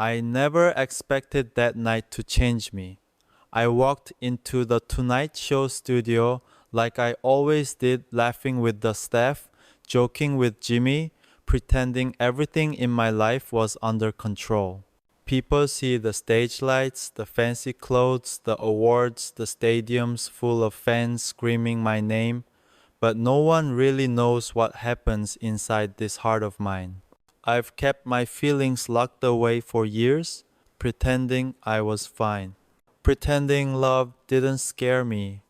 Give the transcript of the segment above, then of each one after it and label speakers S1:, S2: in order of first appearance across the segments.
S1: I never expected that night to change me. I walked into the Tonight Show studio like I always did, laughing with the staff, joking with Jimmy, pretending everything in my life was under control. People see the stage lights, the fancy clothes, the awards, the stadiums full of fans screaming my name, but no one really knows what happens inside this heart of mine. I've kept my feelings locked away for years, pretending I was fine. Pretending love didn't scare me.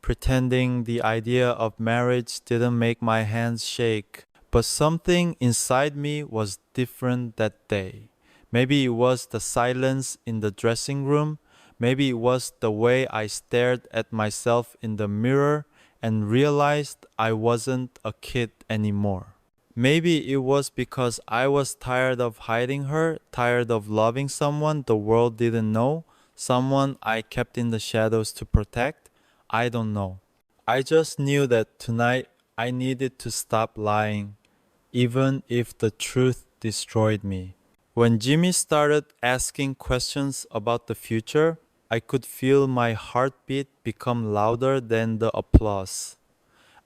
S1: Pretending the idea of marriage didn't make my hands shake. But something inside me was different that day. Maybe it was the silence in the dressing room. Maybe it was the way I stared at myself in the mirror and realized I wasn't a kid anymore. Maybe it was because I was tired of hiding her, tired of loving someone the world didn't know, someone I kept in the shadows to protect. I don't know. I just knew that tonight I needed to stop lying, even if the truth destroyed me. When Jimmy started asking questions about the future, I could feel my heartbeat become louder than the applause.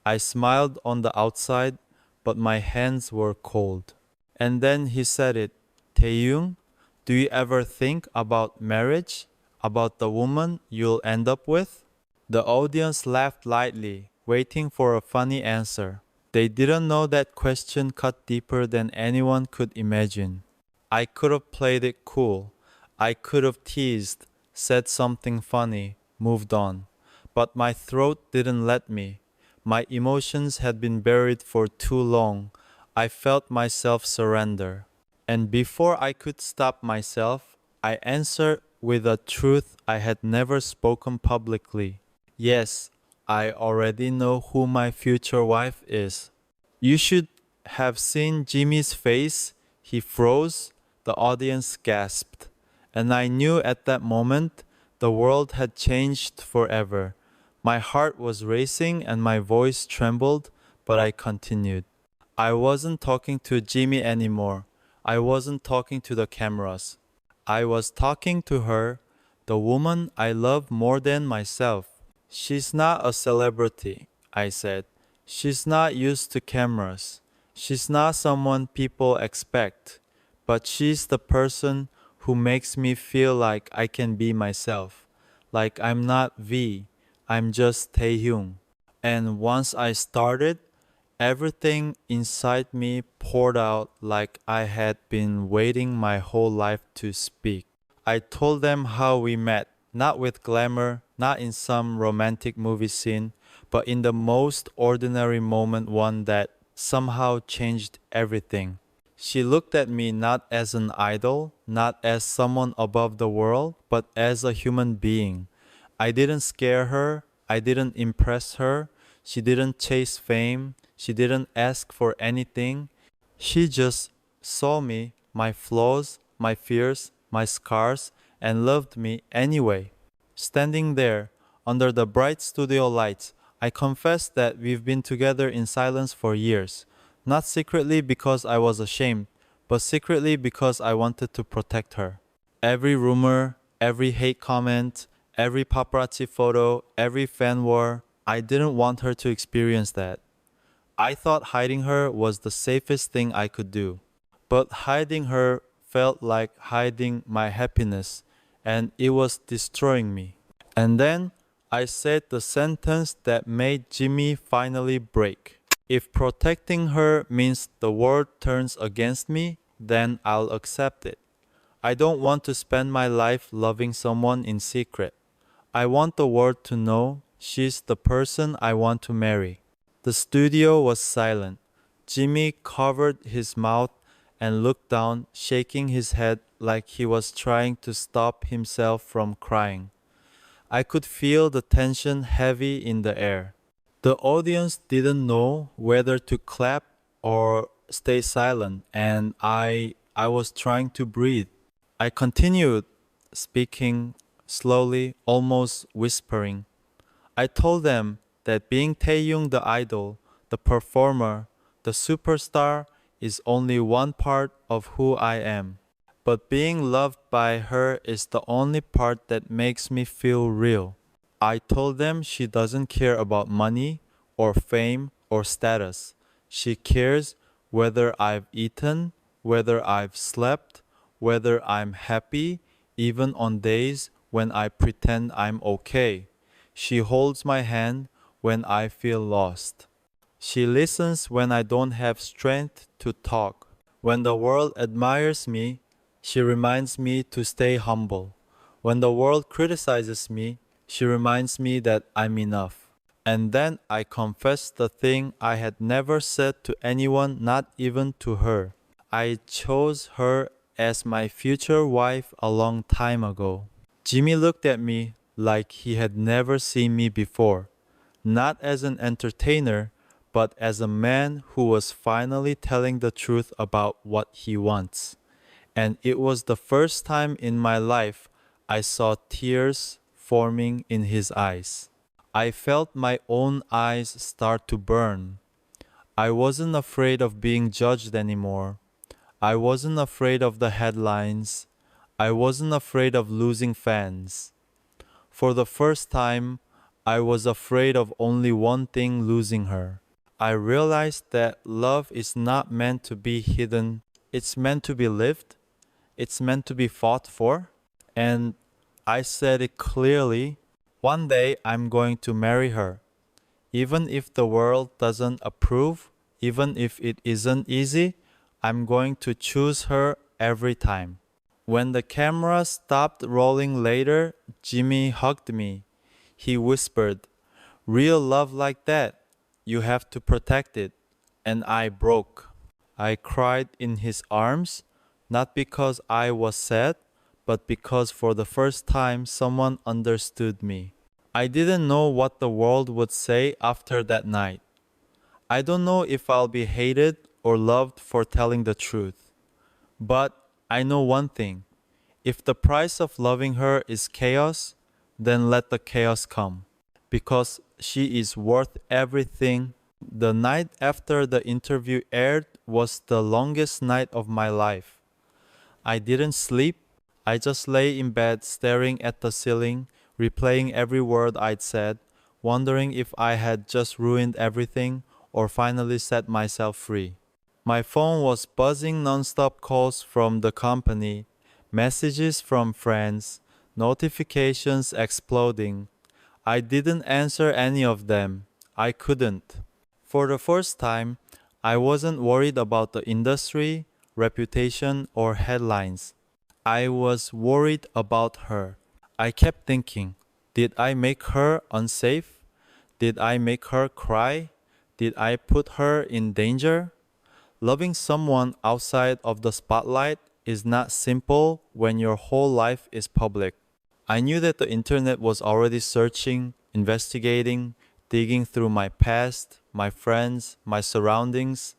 S1: I smiled on the outside, but my hands were cold. And then he said it. Taehyung, do you ever think about marriage? About the woman you'll end up with? The audience laughed lightly, waiting for a funny answer. They didn't know that question cut deeper than anyone could imagine. I could have played it cool. I could have teased, said something funny, moved on. But my throat didn't let me. My emotions had been buried for too long. I felt myself surrender. And before I could stop myself, I answered with a truth I had never spoken publicly. Yes, I already know who my future wife is. You should have seen Jimmy's face. He froze. The audience gasped. And I knew at that moment the world had changed forever. My heart was racing and my voice trembled, but I continued. I wasn't talking to Jimmy anymore. I wasn't talking to the cameras. I was talking to her, the woman I love more than myself. She's not a celebrity, I said. She's not used to cameras. She's not someone people expect. But she's the person who makes me feel like I can be myself. Like I'm not V. I'm just Taehyung. And once I started, everything inside me poured out like I had been waiting my whole life to speak. I told them how we met, not with glamour, not in some romantic movie scene, but in the most ordinary moment, one that somehow changed everything. She looked at me not as an idol, not as someone above the world, but as a human being. I didn't scare her. I didn't impress her. She didn't chase fame. She didn't ask for anything. She just saw me, my flaws, my fears, my scars, and loved me anyway. Standing there, under the bright studio lights, I confess that we've been together in silence for years. Not secretly because I was ashamed, but secretly because I wanted to protect her. Every rumor, every hate comment, every paparazzi photo, every fan war, I didn't want her to experience that. I thought hiding her was the safest thing I could do. But hiding her felt like hiding my happiness, and it was destroying me. And then I said the sentence that made Jimmy finally break. If protecting her means the world turns against me, then I'll accept it. I don't want to spend my life loving someone in secret. I want the world to know she's the person I want to marry. The studio was silent. Jimmy covered his mouth and looked down, shaking his head like he was trying to stop himself from crying. I could feel the tension heavy in the air. The audience didn't know whether to clap or stay silent, and I was trying to breathe. I continued speaking slowly, almost whispering. I told them that being Taehyung the idol, the performer, the superstar is only one part of who I am. But being loved by her is the only part that makes me feel real. I told them she doesn't care about money or fame or status. She cares whether I've eaten, whether I've slept, whether I'm happy, even on days when I pretend I'm okay. She holds my hand when I feel lost. She listens when I don't have strength to talk. When the world admires me, she reminds me to stay humble. When the world criticizes me, she reminds me that I'm enough. And then I confess the thing I had never said to anyone, not even to her. I chose her as my future wife a long time ago. Jimmy looked at me like he had never seen me before, not as an entertainer, but as a man who was finally telling the truth about what he wants. And it was the first time in my life I saw tears forming in his eyes. I felt my own eyes start to burn. I wasn't afraid of being judged anymore. I wasn't afraid of the headlines. I wasn't afraid of losing fans. For the first time, I was afraid of only one thing: losing her. I realized that love is not meant to be hidden. It's meant to be lived. It's meant to be fought for. And I said it clearly. One day I'm going to marry her. Even if the world doesn't approve, even if it isn't easy, I'm going to choose her every time. When the camera stopped rolling later, Jimmy hugged me. He whispered, "Real love like that, you have to protect it." And I broke. I cried in his arms, not because I was sad, but because for the first time someone understood me. I didn't know what the world would say after that night. I don't know if I'll be hated or loved for telling the truth. But I know one thing. If the price of loving her is chaos, then let the chaos come. Because she is worth everything. The night after the interview aired was the longest night of my life. I didn't sleep. I just lay in bed staring at the ceiling, replaying every word I'd said, wondering if I had just ruined everything or finally set myself free. My phone was buzzing nonstop, calls from the company, messages from friends, notifications exploding. I didn't answer any of them. I couldn't. For the first time, I wasn't worried about the industry, reputation, or headlines. I was worried about her. I kept thinking, did I make her unsafe? Did I make her cry? Did I put her in danger? Loving someone outside of the spotlight is not simple when your whole life is public. I knew that the internet was already searching, investigating, digging through my past, my friends, my surroundings,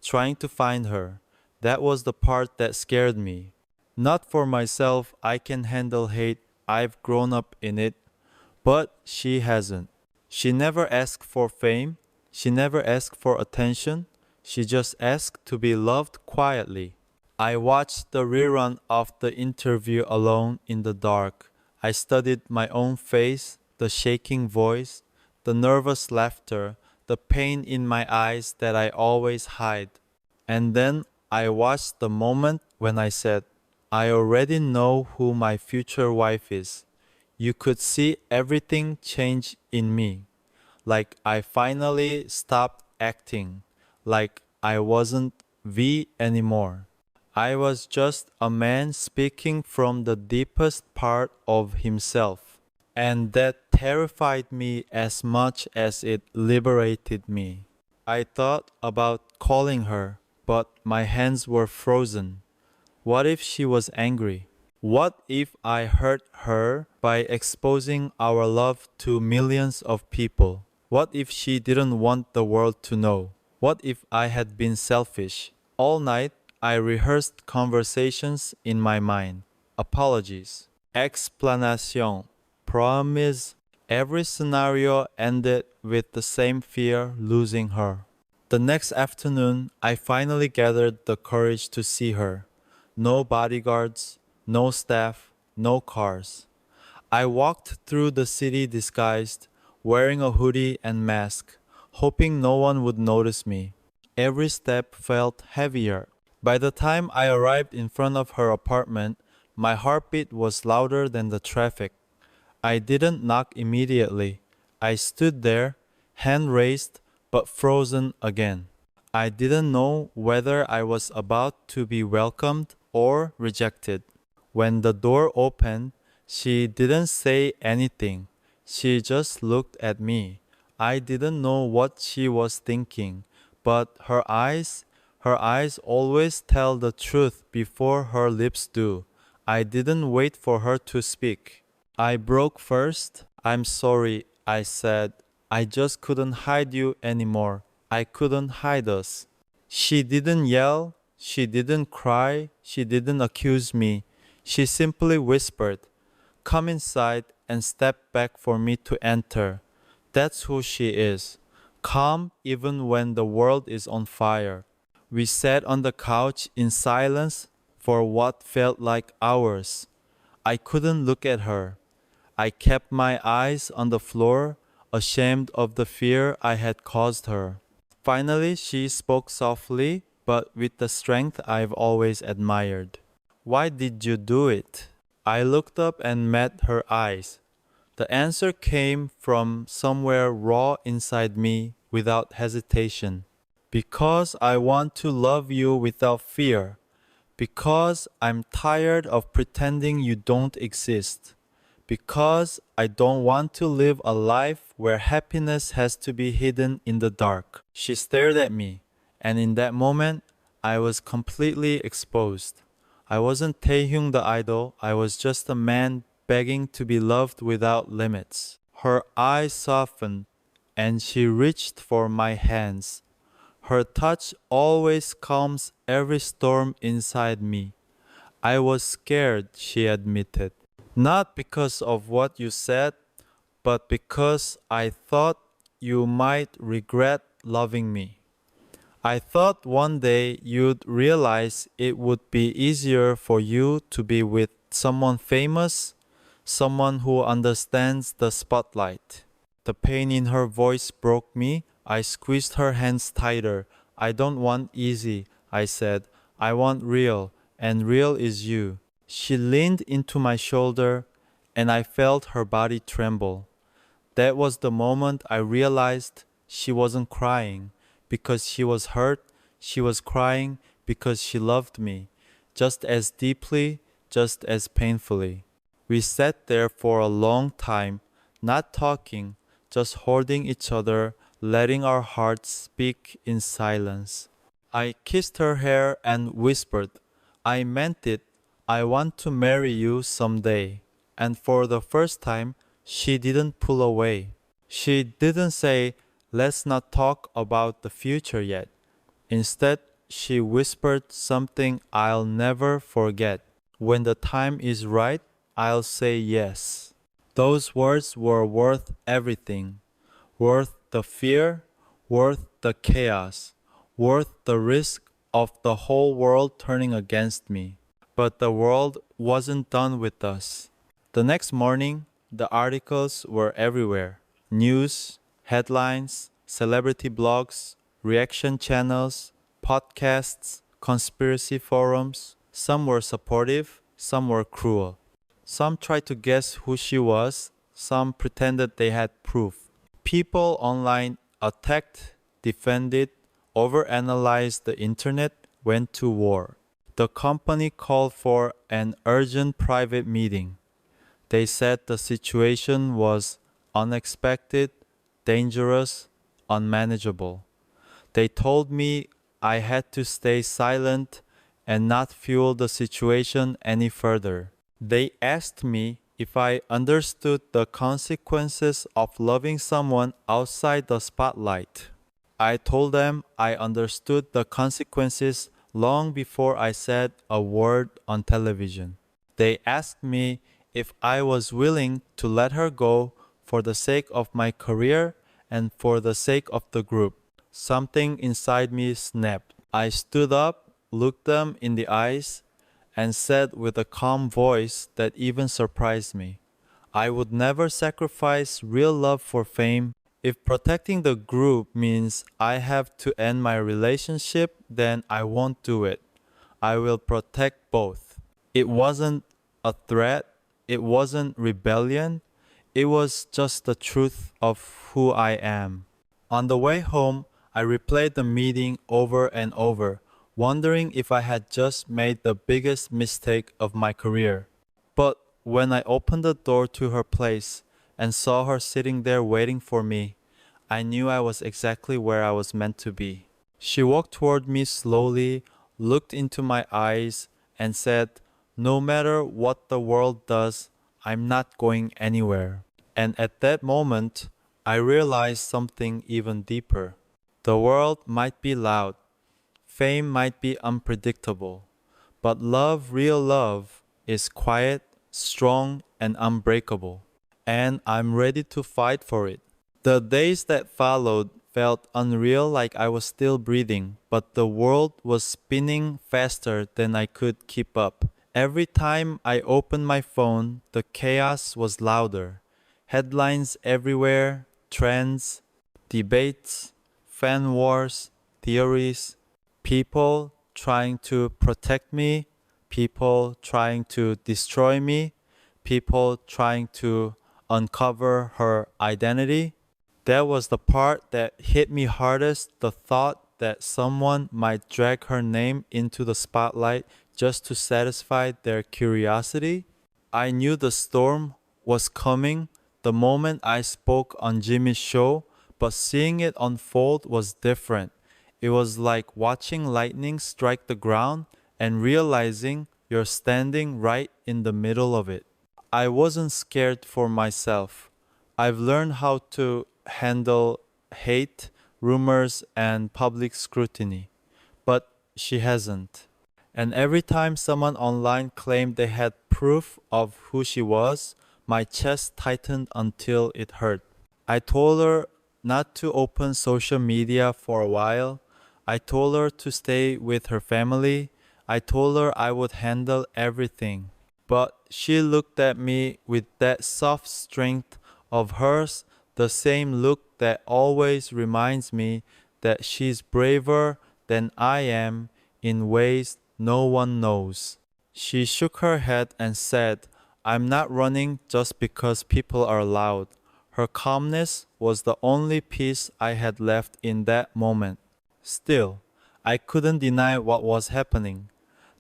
S1: trying to find her. That was the part that scared me. Not for myself, I can handle hate, I've grown up in it, but she hasn't. She never asked for fame, she never asked for attention, she just asked to be loved quietly. I watched the rerun of the interview alone in the dark. I studied my own face, the shaking voice, the nervous laughter, the pain in my eyes that I always hide. And then I watched the moment when I said, I already know who my future wife is. You could see everything change in me. Like I finally stopped acting. Like I wasn't V anymore. I was just a man speaking from the deepest part of himself. And that terrified me as much as it liberated me. I thought about calling her, but my hands were frozen. What if she was angry? What if I hurt her by exposing our love to millions of people? What if she didn't want the world to know? What if I had been selfish? All night, I rehearsed conversations in my mind. Apologies. Explanation. Promise. Every scenario ended with the same fear: losing her. The next afternoon, I finally gathered the courage to see her. no bodyguards, no staff, no cars. I walked through the city disguised, wearing a hoodie and mask, hoping no one would notice me. Every step felt heavier. By the time I arrived in front of her apartment, my heartbeat was louder than the traffic. I didn't knock immediately. I stood there, hand raised, but frozen again. I didn't know whether I was about to be welcomed or rejected. When the door opened, she didn't say anything. She just looked at me. I didn't know what she was thinking, but her eyes always tell the truth before her lips do. I didn't wait for her to speak. I broke first. I'm sorry, I said. I just couldn't hide you anymore. I couldn't hide us. She didn't yell. She didn't cry. She didn't accuse me. She simply whispered, "Come inside," and stepped back for me to enter. That's who she is. Calm even when the world is on fire. We sat on the couch in silence for what felt like hours. I couldn't look at her. I kept my eyes on the floor, ashamed of the fear I had caused her. Finally, she spoke softly, but with the strength I've always admired. "Why did you do it?" I looked up and met her eyes. The answer came from somewhere raw inside me without hesitation. "Because I want to love you without fear. Because I'm tired of pretending you don't exist. Because I don't want to live a life where happiness has to be hidden in the dark." She stared at me, and in that moment, I was completely exposed. I wasn't Taehyung the idol, I was just a man begging to be loved without limits. Her eyes softened, and she reached for my hands. Her touch always calms every storm inside me. "I was scared," she admitted. "Not because of what you said, but because I thought you might regret loving me. I thought one day you'd realize it would be easier for you to be with someone famous, someone who understands the spotlight." The pain in her voice broke me. I squeezed her hands tighter. "I don't want easy," I said. "I want real, and real is you." She leaned into my shoulder, and I felt her body tremble. That was the moment I realized she wasn't crying because she was hurt. She was crying because she loved me, just as deeply, just as painfully. We sat there for a long time, not talking, just holding each other, letting our hearts speak in silence. I kissed her hair and whispered, "I meant it. I want to marry you someday." And for the first time, she didn't pull away. She didn't say, "Let's not talk about the future yet." Instead, she whispered something I'll never forget. "When the time is right, I'll say yes." Those words were worth everything. Worth the fear, worth the chaos, worth the risk of the whole world turning against me. But the world wasn't done with us. The next morning, the articles were everywhere. News, headlines, celebrity blogs, reaction channels, podcasts, conspiracy forums. Some were supportive, some were cruel. Some tried to guess who she was, some pretended they had proof. People online attacked, defended, overanalyzed the internet, went to war. The company called for an urgent private meeting. They said the situation was unexpected, dangerous, unmanageable. They told me I had to stay silent and not fuel the situation any further. They asked me if I understood the consequences of loving someone outside the spotlight. I told them I understood the consequences long before I said a word on television. They asked me if I was willing to let her go for the sake of my career and for the sake of the group. Something inside me snapped. I stood up, looked them in the eyes, and said with a calm voice that even surprised me, I would never sacrifice real love for fame. If protecting the group means I have to end my relationship, then I won't do it. I will protect both. It wasn't a threat, it wasn't rebellion, it was just the truth of who I am. On the way home, I replayed the meeting over and over, wondering if I had just made the biggest mistake of my career. But when I opened the door to her place and saw her sitting there waiting for me, I knew I was exactly where I was meant to be. She walked toward me slowly, looked into my eyes, and said, no matter what the world does, I'm not going anywhere. And at that moment, I realized something even deeper. The world might be loud, fame might be unpredictable, but love, real love, is quiet, strong, and unbreakable. And I'm ready to fight for it. The days that followed felt unreal, like I was still breathing, but the world was spinning faster than I could keep up. Every time I opened my phone, the chaos was louder. Headlines everywhere, trends, debates, fan wars, theories, people trying to protect me, people trying to destroy me, people trying to uncover her identity. That was the part that hit me hardest, the thought that someone might drag her name into the spotlight just to satisfy their curiosity. I knew the storm was coming the moment I spoke on Jimmy's show, but seeing it unfold was different. It was like watching lightning strike the ground and realizing you're standing right in the middle of it. I wasn't scared for myself. I've learned how to handle hate, rumors, and public scrutiny, but she hasn't. And every time someone online claimed they had proof of who she was, my chest tightened until it hurt. I told her not to open social media for a while. I told her to stay with her family. I told her I would handle everything. But she looked at me with that soft strength of hers, the same look that always reminds me that she's braver than I am in ways no one knows. She shook her head and said, I'm not running just because people are loud. Her calmness was the only peace I had left in that moment. Still, I couldn't deny what was happening.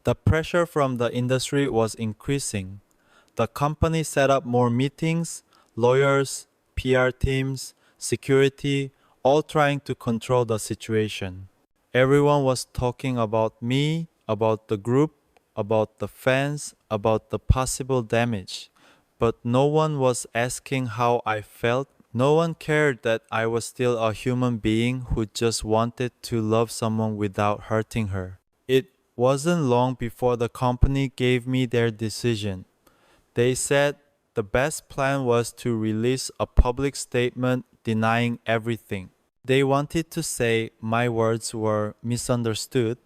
S1: The pressure from the industry was increasing. The company set up more meetings, lawyers, PR teams, security, all trying to control the situation. Everyone was talking about me, about the group, about the fans, about the possible damage. But no one was asking how I felt. No one cared that I was still a human being who just wanted to love someone without hurting her. It wasn't long before the company gave me their decision. They said the best plan was to release a public statement denying everything. They wanted to say my words were misunderstood,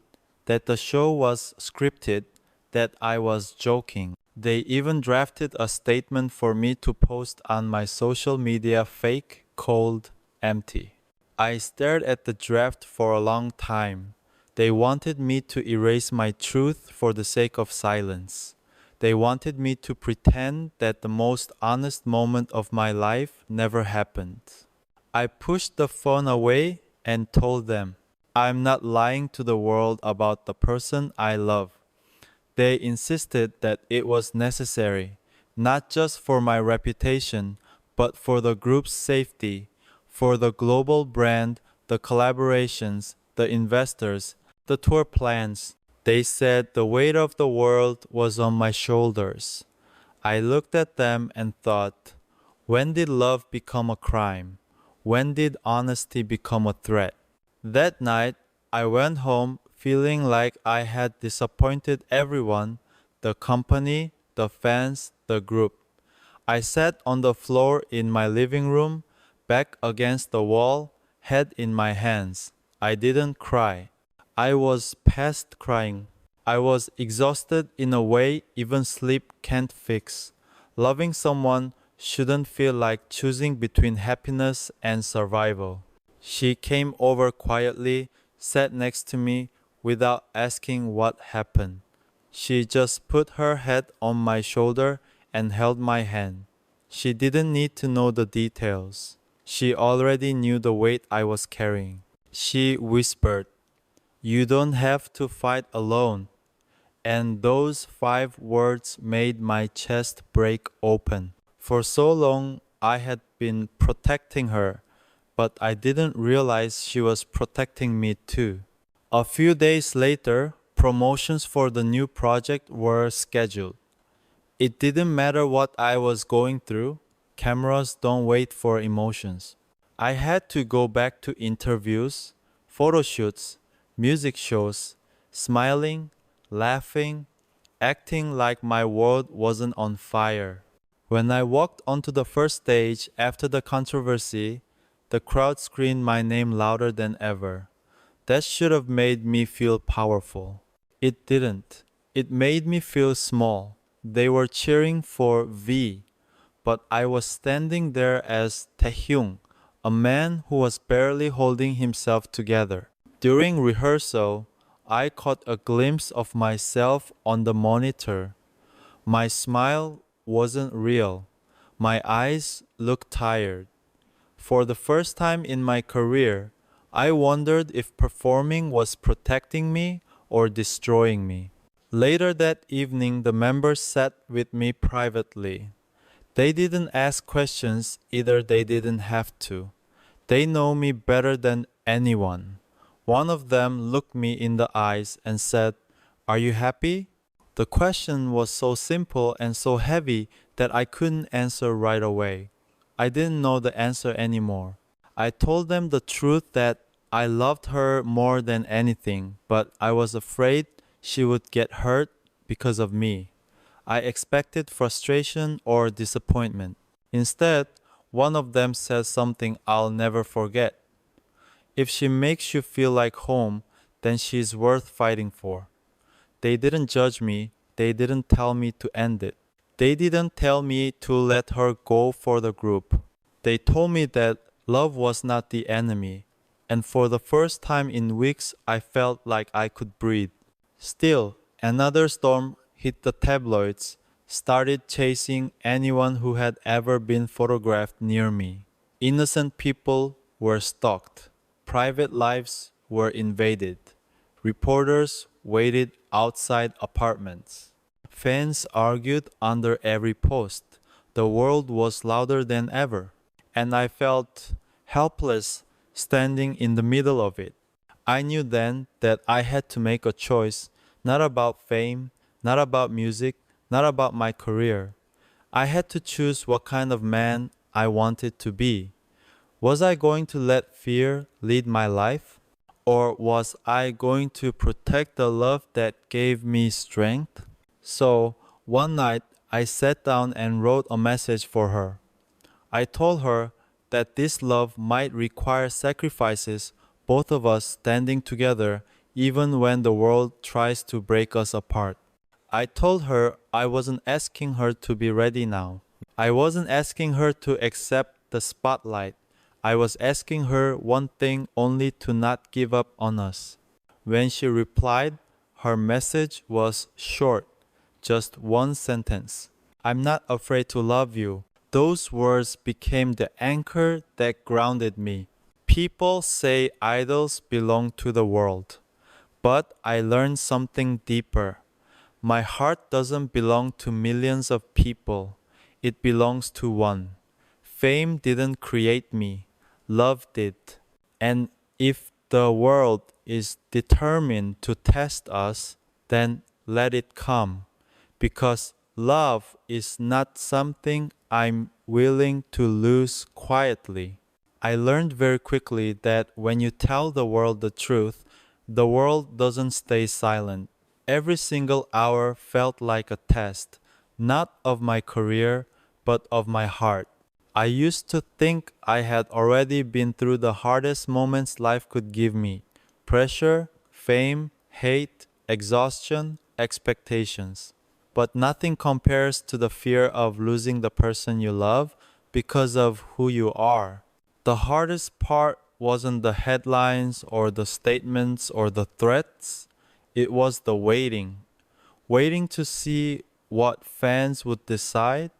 S1: that the show was scripted, that I was joking. They even drafted a statement for me to post on my social media fake called empty. I stared at the draft for a long time. They wanted me to erase my truth for the sake of silence. They wanted me to pretend that the most honest moment of my life never happened. I pushed the phone away and told them, I'm not lying to the world about the person I love. They insisted that it was necessary, not just for my reputation, but for the group's safety, for the global brand, the collaborations, the investors, the tour plans. They said the weight of the world was on my shoulders. I looked at them and thought, when did love become a crime? When did honesty become a threat? That night, I went home feeling like I had disappointed everyone, the company, the fans, the group. I sat on the floor in my living room, back against the wall, head in my hands. I didn't cry. I was past crying. I was exhausted in a way even sleep can't fix. Loving someone shouldn't feel like choosing between happiness and survival. She came over quietly, sat next to me without asking what happened. She just put her head on my shoulder and held my hand. She didn't need to know the details. She already knew the weight I was carrying. She whispered, "You don't have to fight alone." And those 5 words made my chest break open. For so long, I had been protecting her, but I didn't realize she was protecting me too. A few days later, promotions for the new project were scheduled. It didn't matter what I was going through, cameras don't wait for emotions. I had to go back to interviews, photo shoots, music shows, smiling, laughing, acting like my world wasn't on fire. When I walked onto the first stage after the controversy, the crowd screamed my name louder than ever. That should have made me feel powerful. It didn't. It made me feel small. They were cheering for V, but I was standing there as Taehyung, a man who was barely holding himself together. During rehearsal, I caught a glimpse of myself on the monitor. My smile wasn't real. My eyes looked tired. For the first time in my career, I wondered if performing was protecting me or destroying me. Later that evening, the members sat with me privately. They didn't ask questions, either they didn't have to. They know me better than anyone. One of them looked me in the eyes and said, "Are you happy?" The question was so simple and so heavy that I couldn't answer right away. I didn't know the answer anymore. I told them the truth that I loved her more than anything, but I was afraid she would get hurt because of me. I expected frustration or disappointment. Instead, one of them said something I'll never forget. "If she makes you feel like home, then she's worth fighting for." They didn't judge me. They didn't tell me to end it. They didn't tell me to let her go for the group. They told me that love was not the enemy. And for the first time in weeks, I felt like I could breathe. Still, another storm hit the tabloids, started chasing anyone who had ever been photographed near me. Innocent people were stalked. Private lives were invaded. Reporters waited outside apartments. Fans argued under every post. The world was louder than ever, and I felt helpless standing in the middle of it. I knew then that I had to make a choice, not about fame, not about music, not about my career. I had to choose what kind of man I wanted to be. Was I going to let fear lead my life? Or was I going to protect the love that gave me strength? So, one night, I sat down and wrote a message for her. I told her that this love might require sacrifices, both of us standing together even when the world tries to break us apart. I told her I wasn't asking her to be ready now. I wasn't asking her to accept the spotlight. I was asking her one thing only, to not give up on us. When she replied, her message was short, just one sentence. "I'm not afraid to love you." Those words became the anchor that grounded me. People say idols belong to the world, but I learned something deeper. My heart doesn't belong to millions of people. It belongs to one. Fame didn't create me. Love did. And if the world is determined to test us, then let it come. Because love is not something I'm willing to lose quietly. I learned very quickly that when you tell the world the truth, the world doesn't stay silent. Every single hour felt like a test, not of my career, but of my heart. I used to think I had already been through the hardest moments life could give me: pressure, fame, hate, exhaustion, expectations. But nothing compares to the fear of losing the person you love because of who you are. The hardest part wasn't the headlines or the statements or the threats, it was the waiting. Waiting to see what fans would decide,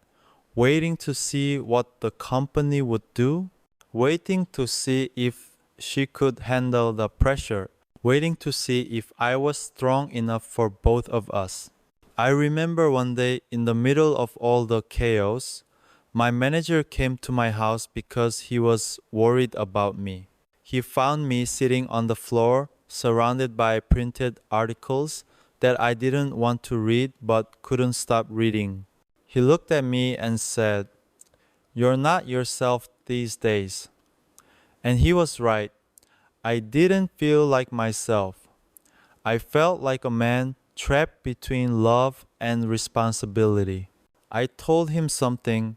S1: waiting to see what the company would do, waiting to see if she could handle the pressure, waiting to see if I was strong enough for both of us. I remember one day in the middle of all the chaos, my manager came to my house because he was worried about me. He found me sitting on the floor, surrounded by printed articles that I didn't want to read but couldn't stop reading. He looked at me and said, "You're not yourself these days." And he was right. I didn't feel like myself. I felt like a man trapped between love and responsibility. I told him something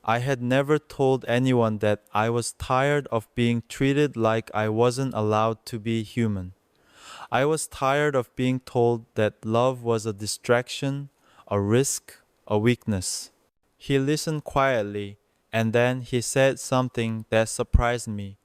S1: I had never told anyone, that I was tired of being treated like I wasn't allowed to be human. I was tired of being told that love was a distraction, a risk, a weakness. He listened quietly, and then he said something that surprised me.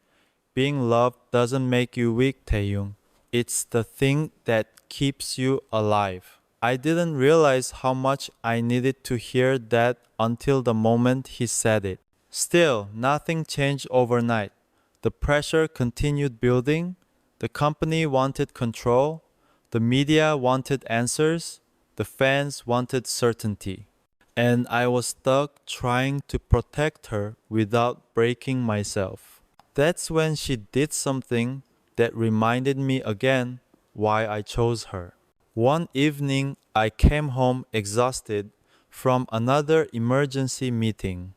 S1: Being loved doesn't make you weak, Taehyung. It's the thing that keeps you alive. I didn't realize how much I needed to hear that until the moment he said it. Still, nothing changed overnight. The pressure continued building. The company wanted control. The media wanted answers. The fans wanted certainty. And I was stuck trying to protect her without breaking myself. That's when she did something that reminded me again why I chose her. One evening, I came home exhausted from another emergency meeting.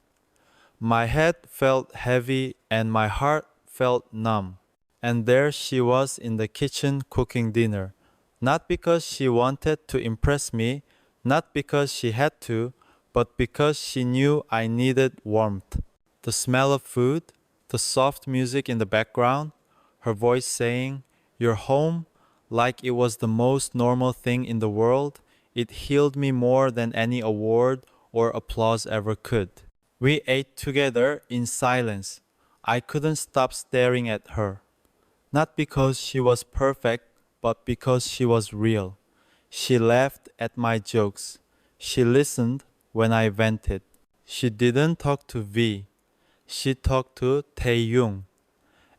S1: My head felt heavy and my heart felt numb. And there she was in the kitchen cooking dinner. Not because she wanted to impress me, not because she had to, but because she knew I needed warmth. The smell of food, the soft music in the background, her voice saying, "You're home," like it was the most normal thing in the world, it healed me more than any award or applause ever could. We ate together in silence. I couldn't stop staring at her. Not because she was perfect, but because she was real. She laughed at my jokes. She listened when I vented. She didn't talk to V. She talked to Taehyung.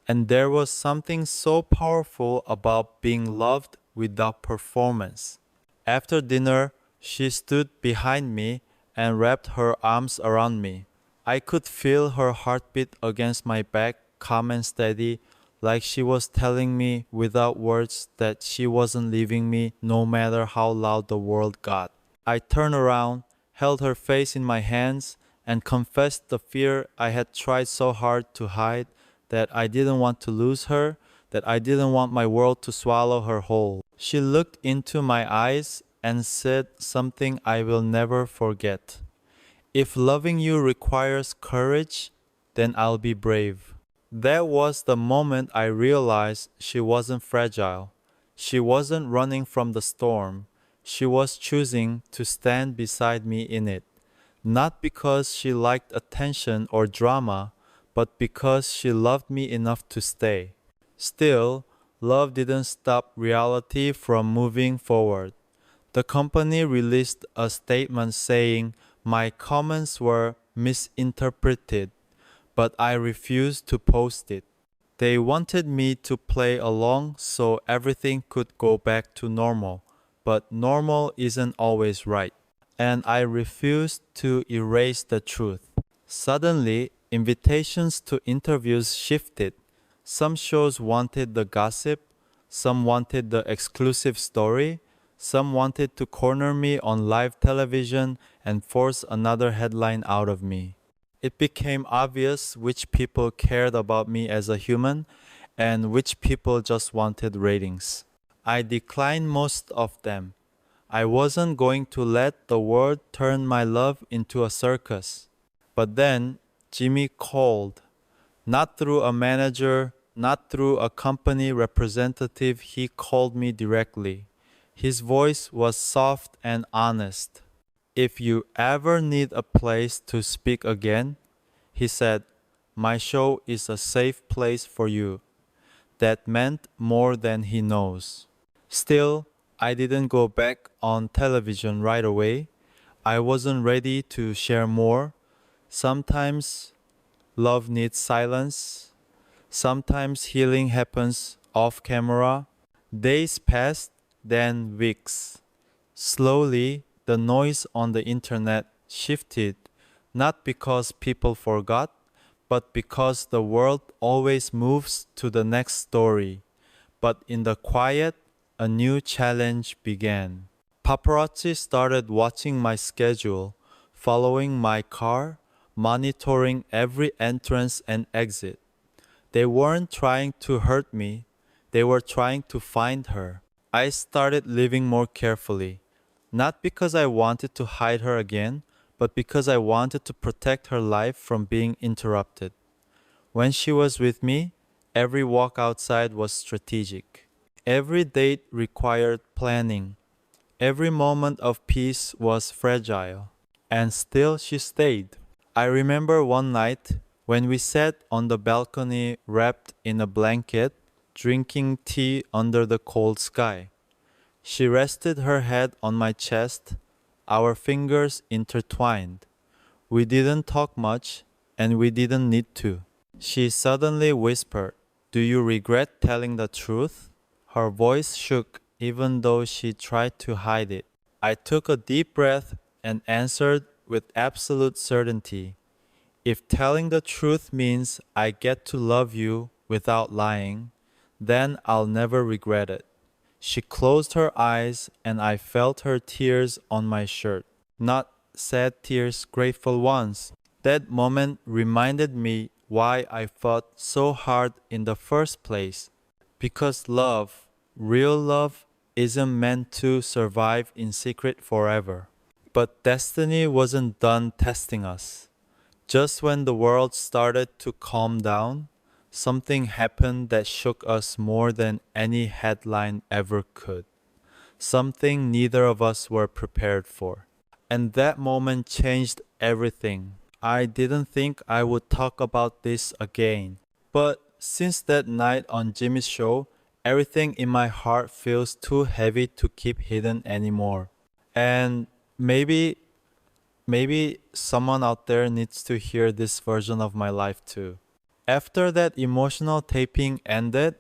S1: And there was something so powerful about being loved without performance. After dinner, she stood behind me and wrapped her arms around me. I could feel her heartbeat against my back, calm and steady, like she was telling me without words that she wasn't leaving me no matter how loud the world got. I turned around, held her face in my hands, and confessed the fear I had tried so hard to hide, that I didn't want to lose her, that I didn't want my world to swallow her whole. She looked into my eyes and said something I will never forget. "If loving you requires courage, then I'll be brave." That was the moment I realized she wasn't fragile. She wasn't running from the storm. She was choosing to stand beside me in it. Not because she liked attention or drama, but because she loved me enough to stay. Still, love didn't stop reality from moving forward. The company released a statement saying my comments were misinterpreted, but I refused to post it. They wanted me to play along so everything could go back to normal, but normal isn't always right. And I refused to erase the truth. Suddenly, invitations to interviews shifted. Some shows wanted the gossip, some wanted the exclusive story, some wanted to corner me on live television and force another headline out of me. It became obvious which people cared about me as a human and which people just wanted ratings. I declined most of them. I wasn't going to let the world turn my love into a circus. But then Jimmy called. Not through a manager, not through a company representative, he called me directly. His voice was soft and honest. If you ever need a place to speak again, he said, my show is a safe place for you. That meant more than he knows. Still, I didn't go back on television right away. I wasn't ready to share more. Sometimes love needs silence. Sometimes healing happens off camera. Days passed, then weeks. Slowly, the noise on the internet shifted, not because people forgot, but because the world always moves to the next story. But in the quiet, a new challenge began. Paparazzi started watching my schedule, following my car, monitoring every entrance and exit. They weren't trying to hurt me, they were trying to find her. I started living more carefully, not because I wanted to hide her again, but because I wanted to protect her life from being interrupted. When she was with me, every walk outside was strategic. Every date required planning. Every moment of peace was fragile. And still she stayed. I remember one night when we sat on the balcony wrapped in a blanket, drinking tea under the cold sky. She rested her head on my chest, our fingers intertwined. We didn't talk much, and we didn't need to. She suddenly whispered, do you regret telling the truth? Her voice shook even though she tried to hide it. I took a deep breath and answered with absolute certainty. If telling the truth means I get to love you without lying, then I'll never regret it. She closed her eyes and I felt her tears on my shirt. Not sad tears, grateful ones. That moment reminded me why I fought so hard in the first place. Because love, real love, isn't meant to survive in secret forever. But destiny wasn't done testing us. Just when the world started to calm down, something happened that shook us more than any headline ever could. Something neither of us were prepared for. And that moment changed everything. I didn't think I would talk about this again. But since that night on Jimmy's show, everything in my heart feels too heavy to keep hidden anymore. And maybe someone out there needs to hear this version of my life too. After that emotional taping ended,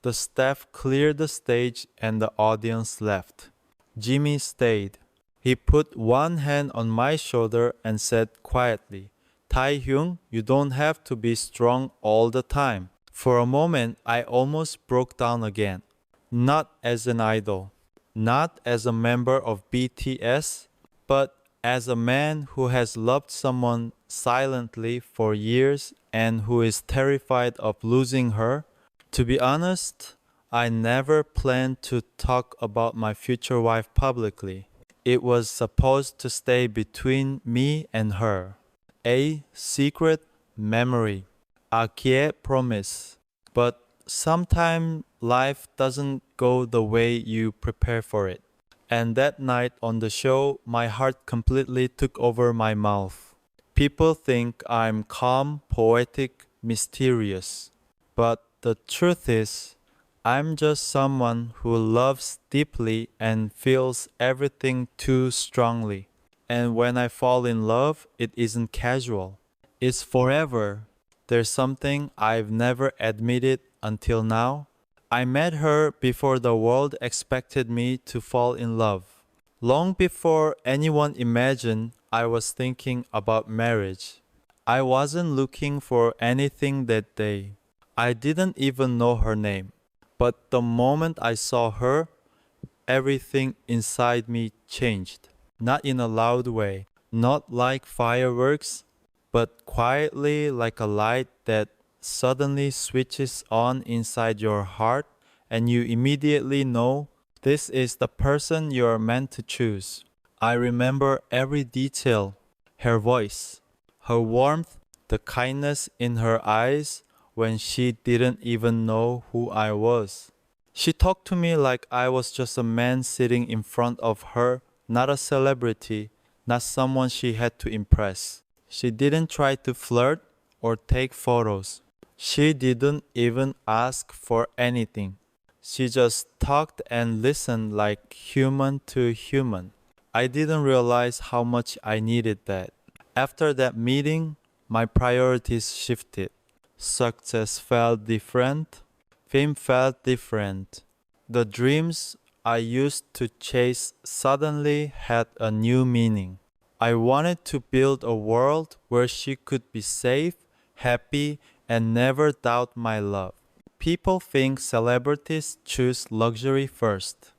S1: the staff cleared the stage and the audience left. Jimmy stayed. He put one hand on my shoulder and said quietly, Taehyung, you don't have to be strong all the time. For a moment, I almost broke down again. Not as an idol, not as a member of BTS, but as a man who has loved someone silently for years and who is terrified of losing her. To be honest, I never planned to talk about my future wife publicly. It was supposed to stay between me and her. A secret memory. A quiet promise. But sometimes life doesn't go the way you prepare for it. And that night on the show, my heart completely took over my mouth. People think I'm calm, poetic, mysterious. But the truth is, I'm just someone who loves deeply and feels everything too strongly. And when I fall in love, it isn't casual. It's forever. There's something I've never admitted until now. I met her before the world expected me to fall in love. Long before anyone imagined I was thinking about marriage. I wasn't looking for anything that day. I didn't even know her name. But the moment I saw her, everything inside me changed. Not in a loud way, not like fireworks, but quietly like a light that suddenly switches on inside your heart and you immediately know this is the person you're meant to choose. I remember every detail, her voice, her warmth, the kindness in her eyes when she didn't even know who I was. She talked to me like I was just a man sitting in front of her, not a celebrity, not someone she had to impress. She didn't try to flirt or take photos. She didn't even ask for anything. She just talked and listened like human to human. I didn't realize how much I needed that. After that meeting, my priorities shifted. Success felt different. Fame felt different. The dreams I used to chase suddenly had a new meaning. I wanted to build a world where she could be safe, happy, and never doubt my love. People think celebrities choose luxury first.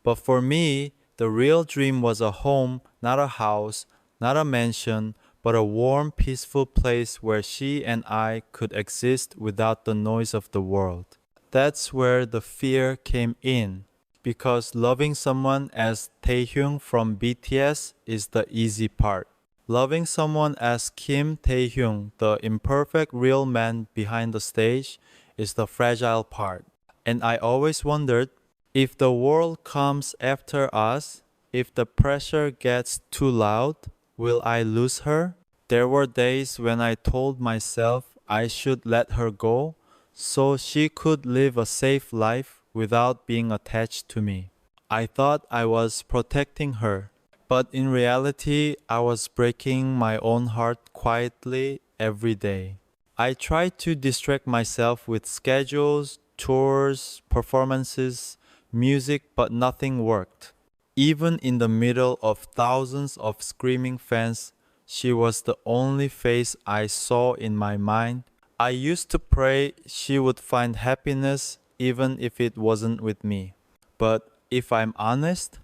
S1: But for me, the real dream was a home, not a house, not a mansion, but a warm, peaceful place where she and I could exist without the noise of the world. That's where the fear came in, because loving someone as Taehyung from BTS is the easy part. Loving someone as Kim Taehyung, the imperfect real man behind the stage, is the fragile part. And I always wondered, if the world comes after us, if the pressure gets too loud, will I lose her? There were days when I told myself I should let her go so she could live a safe life without being attached to me. I thought I was protecting her, but in reality, I was breaking my own heart quietly every day. I tried to distract myself with schedules, tours, performances, music, but nothing worked. Even in the middle of thousands of screaming fans, she was the only face I saw in my mind. I used to pray she would find happiness even if it wasn't with me. But if I'm honest,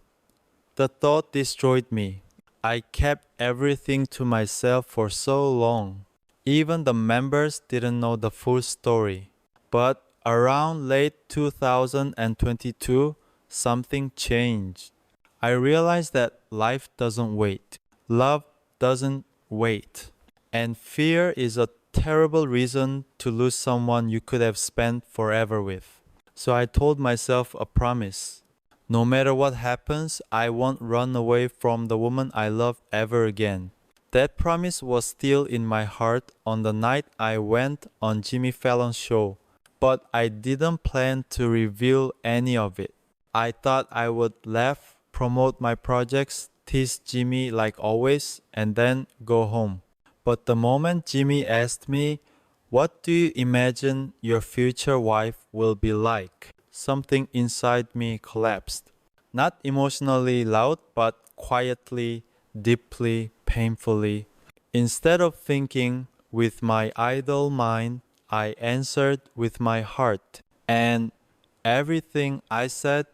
S1: the thought destroyed me. I kept everything to myself for so long. Even the members didn't know the full story. But around late 2022, something changed. I realized that life doesn't wait. Love doesn't wait. And fear is a terrible reason to lose someone you could have spent forever with. So I told myself a promise. No matter what happens, I won't run away from the woman I love ever again. That promise was still in my heart on the night I went on Jimmy Fallon's show, but I didn't plan to reveal any of it. I thought I would laugh, promote my projects, tease Jimmy like always, and then go home. But the moment Jimmy asked me, "What do you imagine your future wife will be like?" something inside me collapsed. Not emotionally loud, but quietly, deeply, painfully. Instead of thinking with my idle mind, I answered with my heart. And everything I said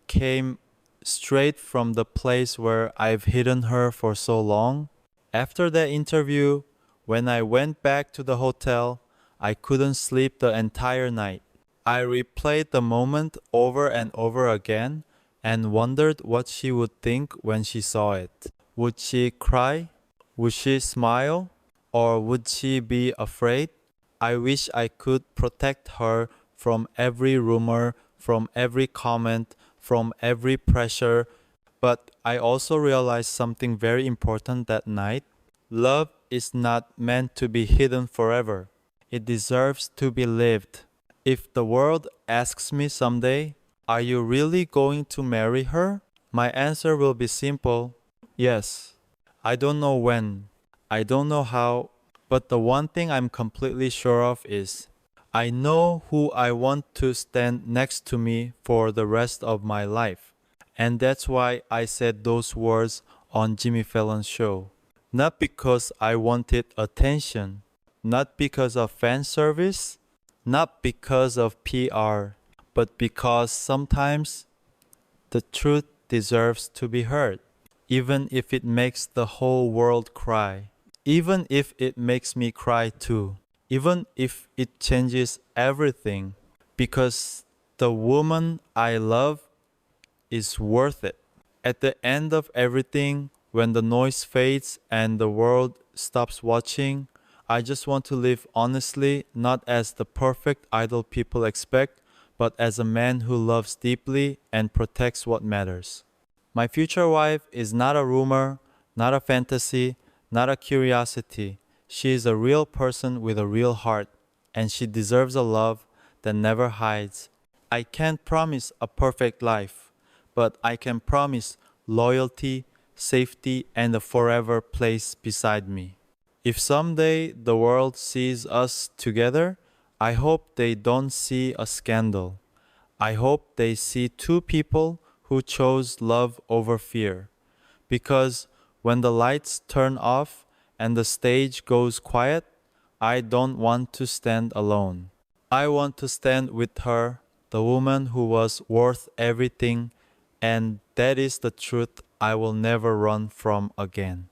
S1: came straight from the place where I've hidden her for so long. After that interview, when I went back to the hotel, I couldn't sleep the entire night. I replayed the moment over and over again and wondered what she would think when she saw it. Would she cry? Would she smile? Or would she be afraid? I wish I could protect her from every rumor, from every comment, from every pressure. But I also realized something very important that night. Love is not meant to be hidden forever. It deserves to be lived. If the world asks me someday, "Are you really going to marry her?" my answer will be simple: yes. I don't know when, I don't know how, but the one thing I'm completely sure of is I know who I want to stand next to me for the rest of my life. And that's why I said those words on Jimmy Fallon's show. Not because I wanted attention, not because of fan service, not because of PR, but because sometimes the truth deserves to be heard, even if it makes the whole world cry, even if it makes me cry too, even if it changes everything, because the woman I love is worth it. At the end of everything, when the noise fades and the world stops watching, I just want to live honestly, not as the perfect idol people expect, but as a man who loves deeply and protects what matters. My future wife is not a rumor, not a fantasy, not a curiosity. She is a real person with a real heart, and she deserves a love that never hides. I can't promise a perfect life, but I can promise loyalty, safety, and a forever place beside me. If someday the world sees us together, I hope they don't see a scandal. I hope they see two people who chose love over fear. Because when the lights turn off and the stage goes quiet, I don't want to stand alone. I want to stand with her, the woman who was worth everything, and that is the truth I will never run from again.